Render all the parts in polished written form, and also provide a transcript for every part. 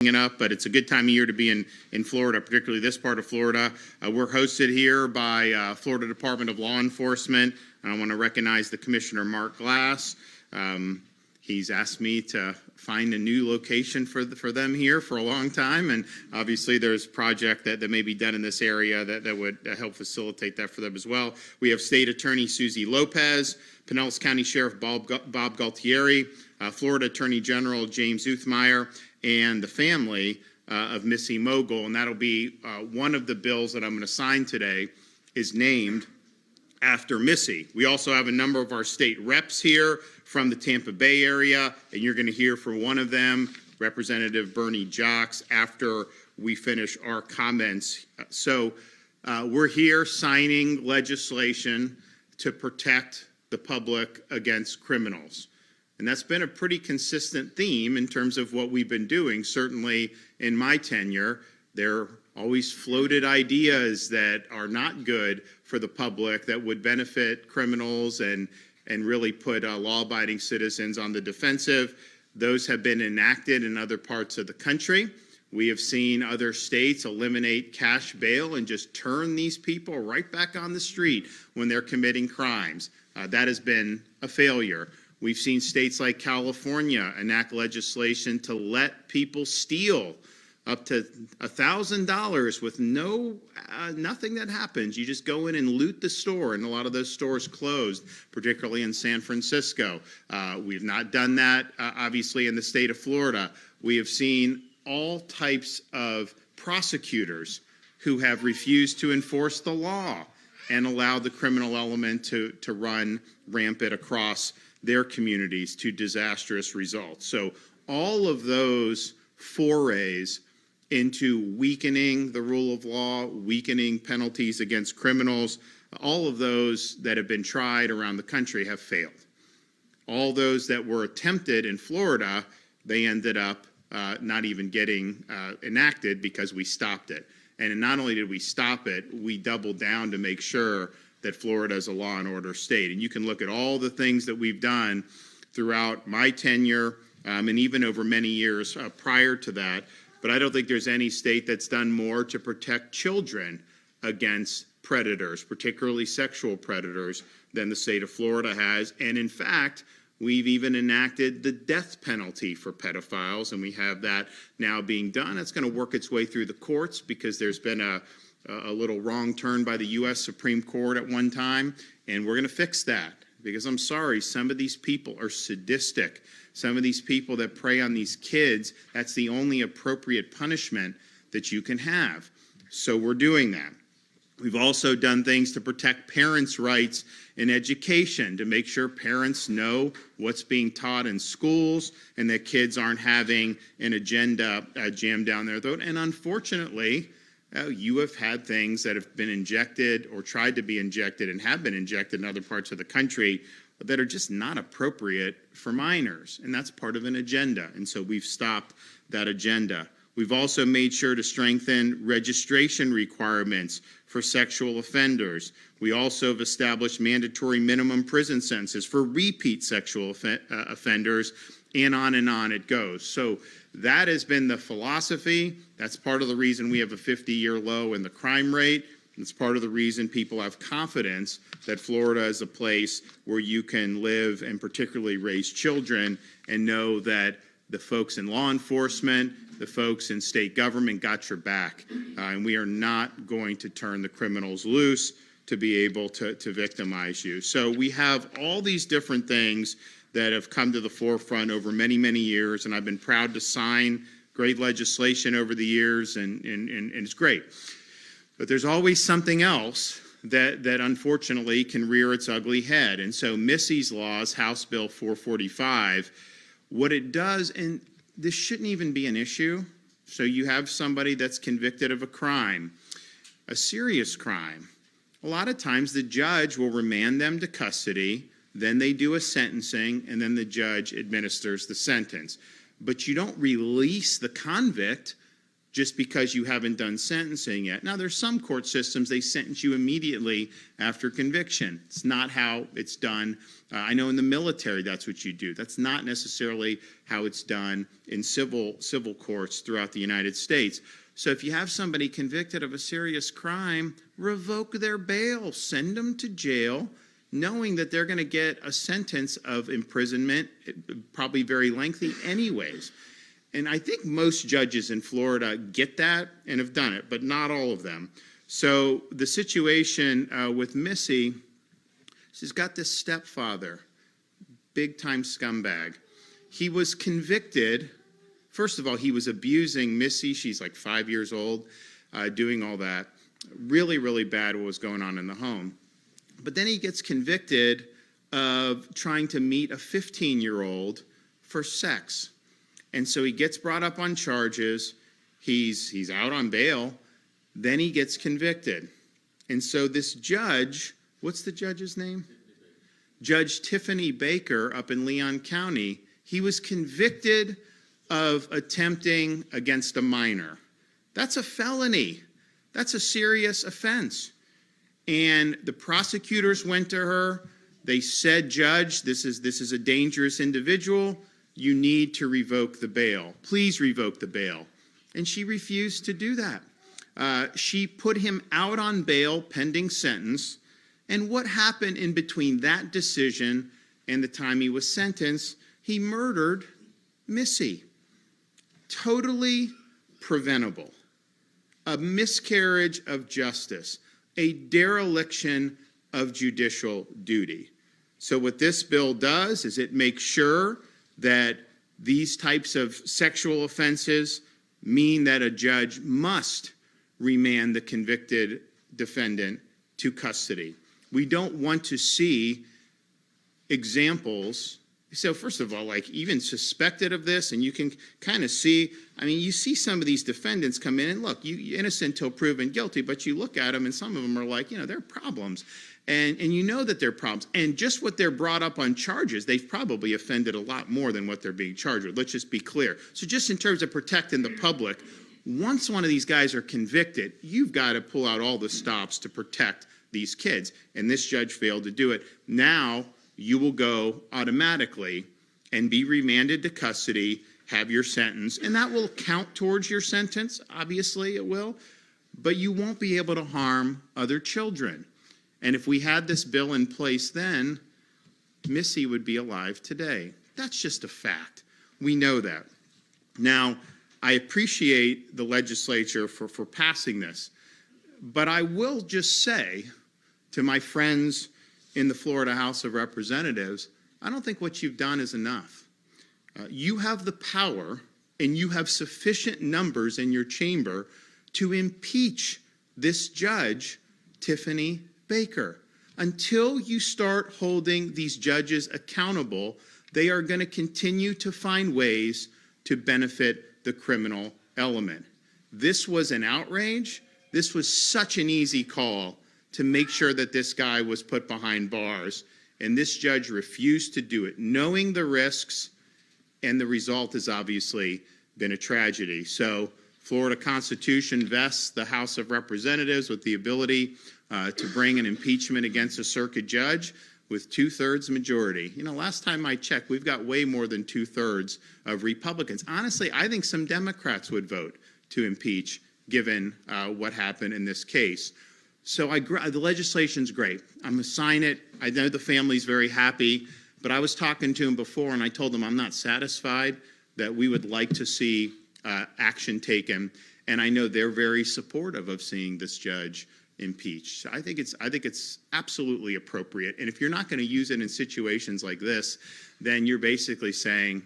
up, but it's a good time of year to be in Florida, particularly this part of Florida. We're hosted here by Florida Department of Law Enforcement. I want to recognize the Commissioner Mark Glass. He's asked me to find a new location for them here for a long time, and obviously there's a project that may be done in this area that would help facilitate that for them as well. We have State Attorney Susie Lopez, Pinellas County Sheriff Bob Galtieri, Florida Attorney General James UTHMEIER, and the family of Missy Mogul, and that'll be one of the bills that I'm going to sign today is named after Missy. We also have a number of our state reps here from the Tampa Bay area, and you're going to hear from one of them, Representative Bernie Jocks, after we finish our comments. So we're here signing legislation to protect the public against criminals. And that's been a pretty consistent theme in terms of what we've been doing. Certainly in my tenure, there always floated ideas that are not good for the public that would benefit criminals and really put law-abiding citizens on the defensive. Those have been enacted in other parts of the country. We have seen other states eliminate cash bail and just turn these people right back on the street when they're committing crimes. That has been a failure. We've seen states like California enact legislation to let people steal up to $1,000 with nothing that happens. You just go in and loot the store, and a lot of those stores closed, particularly in San Francisco. We've not done that, obviously, in the state of Florida. We have seen all types of prosecutors who have refused to enforce the law and allow the criminal element to run rampant across their communities to disastrous results. So all of those forays into weakening the rule of law, weakening penalties against criminals, all of those that have been tried around the country have failed. All those that were attempted in Florida, they ended up not even getting enacted because we stopped it. And not only did we stop it, we doubled down to make sure that Florida is a law and order state. And you can look at all the things that we've done throughout my tenure and even over many years prior to that. But I don't think there's any state that's done more to protect children against predators, particularly sexual predators, than the state of Florida has. And in fact, we've even enacted the death penalty for pedophiles, and we have that now being done. It's going to work its way through the courts because there's been a little wrong turn by the U.S. Supreme Court at one time, and we're going to fix that because I'm sorry, some of these people are sadistic. Some of these people that prey on these kids, that's the only appropriate punishment that you can have. So we're doing that. We've also done things to protect parents' rights in education, to make sure parents know what's being taught in schools and that kids aren't having an agenda jammed down their throat. And unfortunately, you have had things that have been injected or tried to be injected and have been injected in other parts of the country that are just not appropriate for minors, and that's part of an agenda, and so we've stopped that agenda. We've also made sure to strengthen registration requirements for sexual offenders. We also have established mandatory minimum prison sentences for repeat sexual offenders, and on it goes. So that has been the philosophy. That's part of the reason we have a 50-year low in the crime rate. It's part of the reason people have confidence that Florida is a place where you can live and particularly raise children and know that the folks in law enforcement, the folks in state government got your back. And we are not going to turn the criminals loose to be able to victimize you. So we have all these different things that have come to the forefront over many, many years, and I've been proud to sign great legislation over the years, and it's great. But there's always something else that unfortunately can rear its ugly head. And so Missy's laws, House Bill 445, what it does, and this shouldn't even be an issue. So you have somebody that's convicted of a crime, a serious crime. A lot of times the judge will remand them to custody, then they do a sentencing, and then the judge administers the sentence. But you don't release the convict just because you haven't done sentencing yet. Now, there's some court systems, they sentence you immediately after conviction. It's not how it's done. I know in the military that's what you do. That's not necessarily how it's done in civil courts throughout the United States. So if you have somebody convicted of a serious crime, revoke their bail, send them to jail, knowing that they're going to get a sentence of imprisonment, probably very lengthy anyways. And I think most judges in Florida get that and have done it, but not all of them. So the situation with Missy, she's got this stepfather, big-time scumbag. He was convicted. First of all, he was abusing Missy. She's like 5 years old, doing all that. Really, really bad what was going on in the home. But then he gets convicted of trying to meet a 15-year-old for sex. And so he gets brought up on charges. He's out on bail. Then he gets convicted. And so this judge, what's the judge's name? Judge Tiffany Baker up in Leon County, he was convicted of attempting against a minor. That's a felony. That's a serious offense. And the prosecutors went to her. They said, Judge, this is a dangerous individual. You need to revoke the bail. Please revoke the bail. And she refused to do that. She put him out on bail pending sentence. And what happened in between that decision and the time he was sentenced? He murdered Missy. Totally preventable. A miscarriage of justice. A dereliction of judicial duty. So what this bill does is it makes sure that these types of sexual offenses mean that a judge must remand the convicted defendant to custody. We don't want to see examples. So first of all, like even suspected of this, and you can kind of see, I mean, you see some of these defendants come in and look, you're innocent till proven guilty, but you look at them and some of them are like, there are problems. And you know that there are problems. And just what they're brought up on charges, they've probably offended a lot more than what they're being charged with. Let's just be clear. So just in terms of protecting the public, once one of these guys are convicted, you've got to pull out all the stops to protect these kids. And this judge failed to do it. Now you will go automatically and be remanded to custody, have your sentence, and that will count towards your sentence. Obviously it will. But you won't be able to harm other children. And if we had this bill in place then, Missy would be alive today. That's just a fact. We know that. Now, I appreciate the legislature for passing this, but I will just say to my friends in the Florida House of Representatives, I don't think what you've done is enough. You have the power and you have sufficient numbers in your chamber to impeach this judge, Tiffany Baker. Until you start holding these judges accountable, they are going to continue to find ways to benefit the criminal element. This was an outrage. This was such an easy call to make sure that this guy was put behind bars, and this judge refused to do it, knowing the risks, and the result has obviously been a tragedy. So Florida Constitution vests the House of Representatives with the ability to bring an impeachment against a circuit judge with 2/3 majority. Last time I checked, we've got way more than 2/3 of Republicans. Honestly, I think some Democrats would vote to impeach, given what happened in this case. So the legislation's great. I'm going to sign it. I know the family's very happy, but I was talking to him before, and I told him I'm not satisfied, that we would like to see action taken, and I know they're very supportive of seeing this judge impeached. So I think it's absolutely appropriate. And if you're not going to use it in situations like this, then you're basically saying,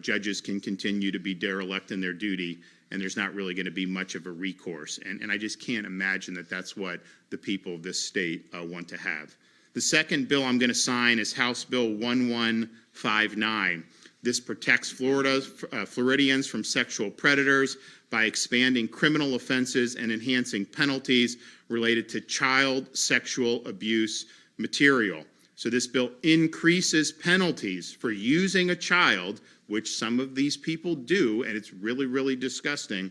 judges can continue to be derelict in their duty, and there's not really going to be much of a recourse. And I just can't imagine that that's what the people of this state want to have. The second bill I'm going to sign is House Bill 1159. This protects Floridians from sexual predators by expanding criminal offenses and enhancing penalties related to child sexual abuse material. So this bill increases penalties for using a child, which some of these people do, and it's really, really disgusting.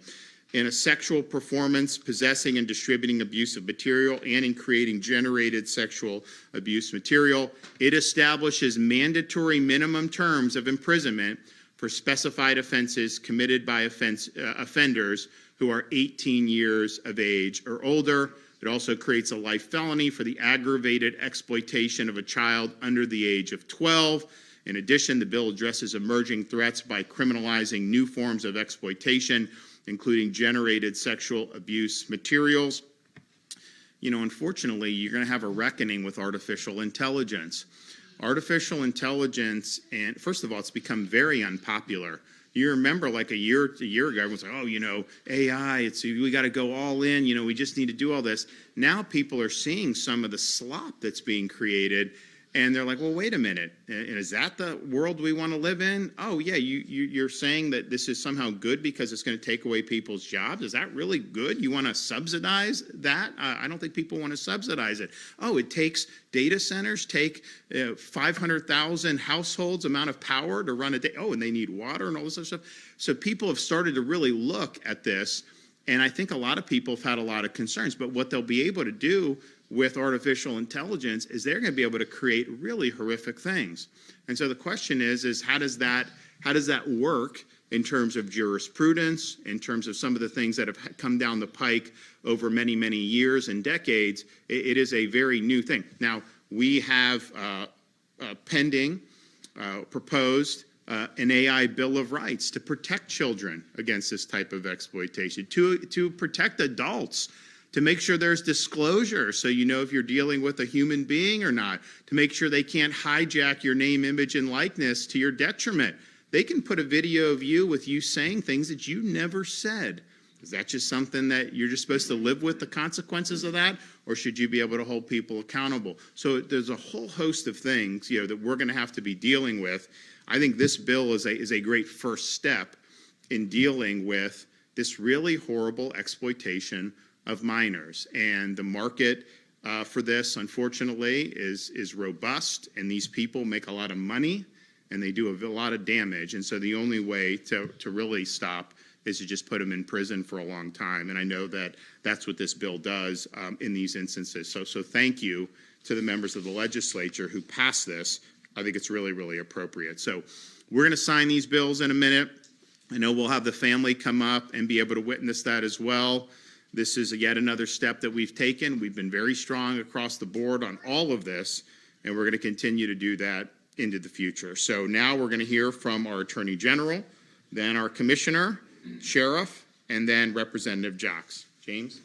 in a sexual performance, possessing and distributing abusive material, and in creating generated sexual abuse material. It establishes mandatory minimum terms of imprisonment for specified offenses committed by offenders who are 18 years of age or older. It also creates a life felony for the aggravated exploitation of a child under the age of 12. In addition, the bill addresses emerging threats by criminalizing new forms of exploitation, including generated sexual abuse materials. You know, unfortunately, you're going to have a reckoning with artificial intelligence. Artificial intelligence, and first of all, it's become very unpopular. You remember like a year ago, everyone was like, oh, you know, AI, we got to go all in, you know, we just need to do all this. Now people are seeing some of the slop that's being created, and they're like, well, wait a minute, and is that the world we want to live in? Oh, yeah, you're saying that this is somehow good because it's going to take away people's jobs? Is that really good? You want to subsidize that? I don't think people want to subsidize it. Oh, it takes data centers, take 500,000 households amount of power to run a day. Oh, and they need water and all this other stuff. So people have started to really look at this, and I think a lot of people have had a lot of concerns. But what they'll be able to do with artificial intelligence is they're going to be able to create really horrific things. And so the question is how does that work in terms of jurisprudence, in terms of some of the things that have come down the pike over many, many years and decades? It is a very new thing. Now, we have pending, proposed an AI Bill of Rights to protect children against this type of exploitation, to protect adults, to make sure there's disclosure so you know if you're dealing with a human being or not, to make sure they can't hijack your name, image, and likeness to your detriment. They can put a video of you with you saying things that you never said. Is that just something that you're just supposed to live with the consequences of that, or should you be able to hold people accountable? So there's a whole host of things, you know, that we're going to have to be dealing with. I think this bill is a great first step in dealing with this really horrible exploitation of minors. And the market for this, unfortunately, is robust, and these people make a lot of money, and they do a lot of damage. And so the only way to really stop is to just put them in prison for a long time. And I know that that's what this bill does in these instances. So thank you to the members of the legislature who passed this. I think it's really, really appropriate. So we're going to sign these bills in a minute. I know we'll have the family come up and be able to witness that as well. This is yet another step that we've taken. We've been very strong across the board on all of this, and we're going to continue to do that into the future. So now we're going to hear from our Attorney General, then our Commissioner, Sheriff, and then Representative Jocks. James?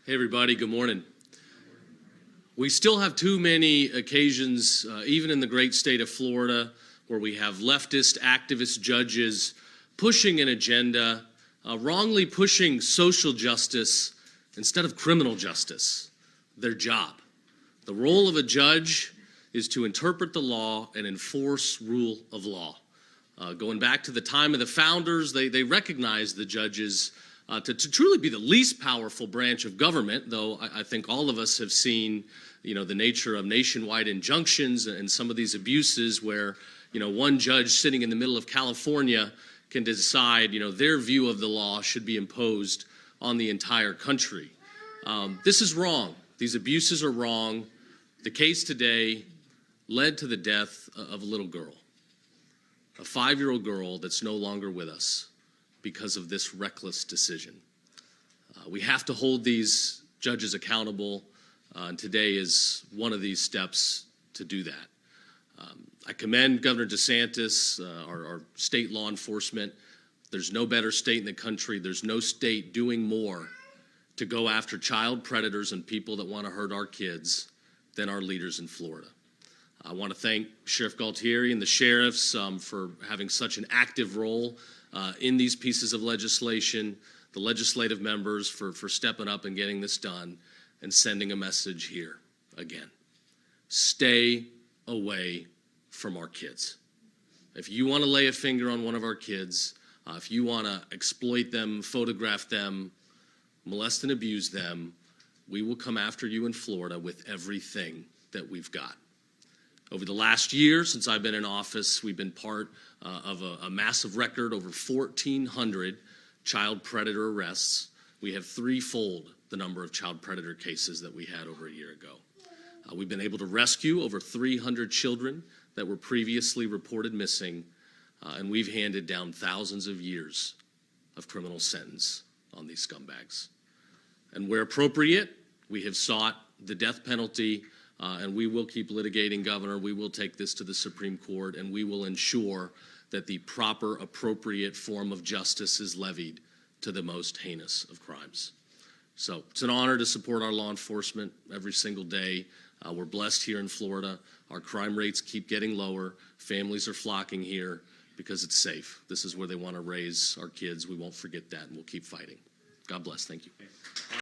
Hey, everybody. Good morning. We still have too many occasions, even in the great state of Florida, where we have leftist activist judges pushing an agenda, wrongly pushing social justice instead of criminal justice, their job. The role of a judge is to interpret the law and enforce rule of law. Going back to the time of the founders, they recognized the judges to truly be the least powerful branch of government, though I think all of us have seen, you know, the nature of nationwide injunctions and some of these abuses where, you know, one judge sitting in the middle of California can decide, you know, their view of the law should be imposed on the entire country. This is wrong. These abuses are wrong. The case today led to the death of a little girl, a 5-year-old girl that's no longer with us because of this reckless decision. We have to hold these judges accountable, and today is one of these steps to do that. I commend Governor DeSantis, our state law enforcement. There's no better state in the country. There's no state doing more to go after child predators and people that want to hurt our kids than our leaders in Florida. I want to thank Sheriff Galtieri and the sheriffs for having such an active role in these pieces of legislation, the legislative members for stepping up and getting this done, and sending a message here again. Stay away from our kids. If you want to lay a finger on one of our kids, if you want to exploit them, photograph them, molest and abuse them, we will come after you in Florida with everything that we've got. Over the last year, since I've been in office, we've been part of a massive record, over 1,400 child predator arrests. We have threefold the number of child predator cases that we had over a year ago. We've been able to rescue over 300 children that were previously reported missing, and we've handed down thousands of years of criminal sentence on these scumbags. And where appropriate, we have sought the death penalty, and we will keep litigating, Governor. We will take this to the Supreme Court, and we will ensure that the proper, appropriate form of justice is levied to the most heinous of crimes. So it's an honor to support our law enforcement every single day. We're blessed here in Florida. Our crime rates keep getting lower. Families are flocking here because it's safe. This is where they want to raise our kids. We won't forget that, and we'll keep fighting. God bless. Thank you.